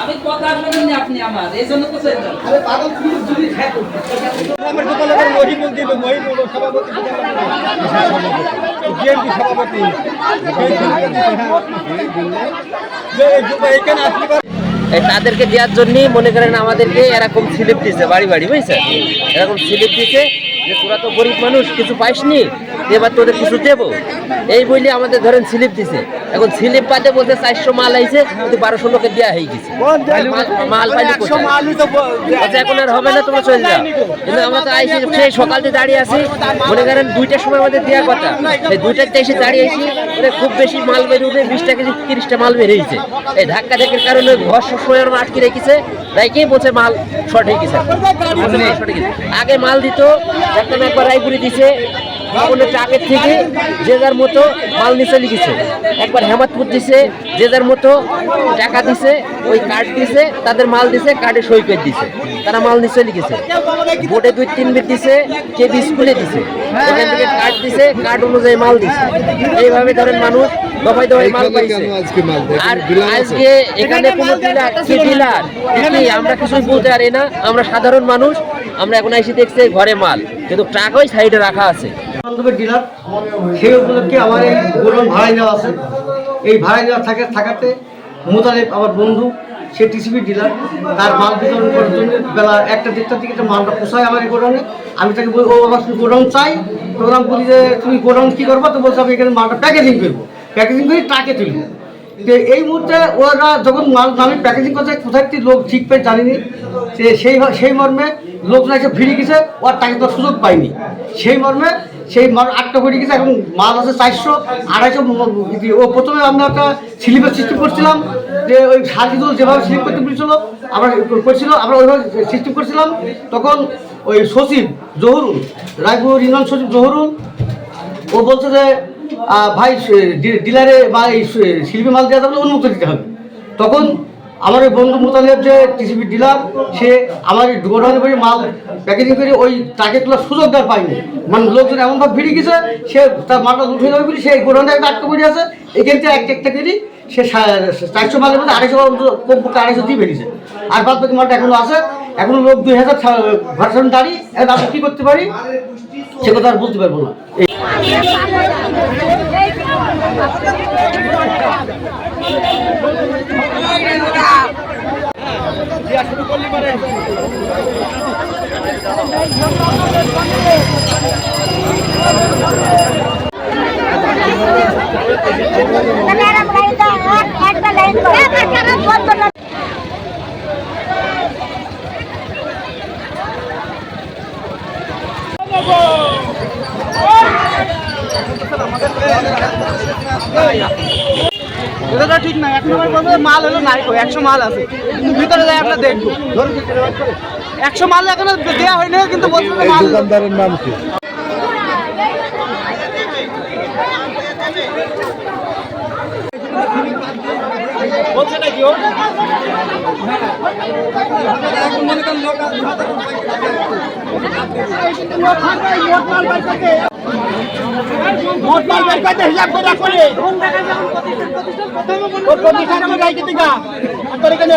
আমি কথা শুনিনি আপনি আমার এই জন্য তো তাদেরকে দেওয়ার জন্যই মনে করেন আমাদেরকে এরকম স্লিপ দিচ্ছে বাড়ি বাড়ি, বুঝছেন? এরকম স্লিপ দিচ্ছে যে তোরা তো গরিব মানুষ, কিছু পাইসনি, এবার তোদের কিছু দেবো, এই বলে আমাদের ধরেন স্লিপ দিছে। এখন স্লিপ পাতে বলতে 400 মাল আইছে, কিন্তু 1200 লোকে দেওয়া হয়ে গেছে। মাল পাইলে এখন আর হবে না, তোমরা চলে যাও। কিন্তু আমরা তো আইসি সেই সকাল থেকে দাঁড়িয়ে আছি, মনে করেন 2টার সময় আমাদের দেওয়ার কথা, এই 2টাতে এসে দাঁড়িয়ে আছি, খুব বেশি মাল বেরিয়ে 20টা কেজি 30টা মাল বেরিয়েছে। এই ধাক্কা ধাক্কির কারণে ঘর সবসময় আটকে রেখেছে, রাইকেই বলছে মাল শর্ট হয়ে গেছে। আগে মাল দিত, একবার রায়পুরি দিছে, ট্রাকের থেকে যে যার মতো মাল নিচে লিখেছে, একবার হেমাদপুর দিছে, যে যার মতো টাকা দিছে, ওই কার্ড দিছে, তাদের মাল দিছে, কার্ডে সই করে দিছে, তারা মাল নিচে লিখেছে। বোর্ডে 2-3 বিট দিছে, কেবি স্কুলে দিছে, ওখান থেকে কার্ড দিছে, কার্ড অনুযায়ী মাল দিছে। এইভাবে ধরেন মানুষ দফায় দফায় মাল পাইছে। আর আজকে এখানে কোনো ডিলার আমরা কিছুই বলতে পারি না, আমরা সাধারণ মানুষ, আমরা এখন এসে দেখছি ঘরে মাল, কিন্তু ট্রাক ওই সাইডে রাখা আছে। ডিলার সেই উপলক্ষে আমার এই গোডাউন ভাড়ায় নেওয়া আছে। এই ভাড়ায় নেওয়া থাকাতে মোতালেব আমার বন্ধু, সে টিসিবি ডিলার, তার মাল বিতরণ করার জন্য বেলা 1টা-1:30 দিকে মালটা পোষায় আমার এই গোডাউনে। আমি তাকে বলি, ও আমার গোডাউন চাই। তখন বলি যে তুমি গোডাউন কী করবো? তো বলছে আমি এখানে মালটা প্যাকেজিং করবো, প্যাকেজিং করে ট্রাকে তুলবো। তো এই মুহূর্তে ওরা যখন মাল আমি প্যাকেজিং করতে কোথায় একটি লোক ঠিক পেয়ে জানিনি, সেই মর্মে লোকজন এসে ফিরে গেছে, ওর টাকা তো সুযোগ পাইনি। সেই মর্মে সেই মাল 8টা করে গেছে। এখন মাল আছে 400-250। ও প্রথমে আমরা একটা স্লিপের সিস্টেম করছিলাম, যে ওই সাজিদুল যেভাবে স্লিপ করতে বলেছিল আমরা ওইভাবে সিস্টেম করছিলাম। তখন ওই সচিব জহুরুল, রায়পুর ইউনিয়ন সচিব জহুরুল, ও বলছে যে ভাই ডিলারে বা এই শিল্পী মাল দেওয়া যাবে, উন্মুক্ত দিতে হবে। তখন আমার ওই বন্ধু মোতালেব যে টিসিবি ডিলার, সে আমার গোডাউনে করে মাল প্যাকেজিং করে ওই ট্রাকে তোলার সুযোগ দেওয়ার পায়নি। মানে লোকজন এমনভাবে ভিড়ে গেছে, সে তার মালটা উঠে যাবে বলে সেই গোডাউনটা আটকে পড়ে আছে। এখান থেকে একটা কেজি সে 400 মালের মধ্যে 250 দিয়ে বেরিয়েছে। আর বাদ বাকি মালটা এখনো আছে। এখনো লোক 2000 ভার্সন দাঁড়িয়ে, এখন আমরা কী করতে পারি সে কথা আর বলতে পারবো না। এটা ঠিক না, 1 নম্বর বলতে মাল হলো নাই, 100 মাল আছে, কিন্তু ভিতরে যাই আমরা দেখবো 100 মাল এখনো দেওয়া হয়নি, কিন্তু বলছে মাল। দোকানদারের নাম কি? বলছে নাকি ও মোট মাল বের করতে হিসাব করে প্রতিষ্ঠান রাখতে গেলে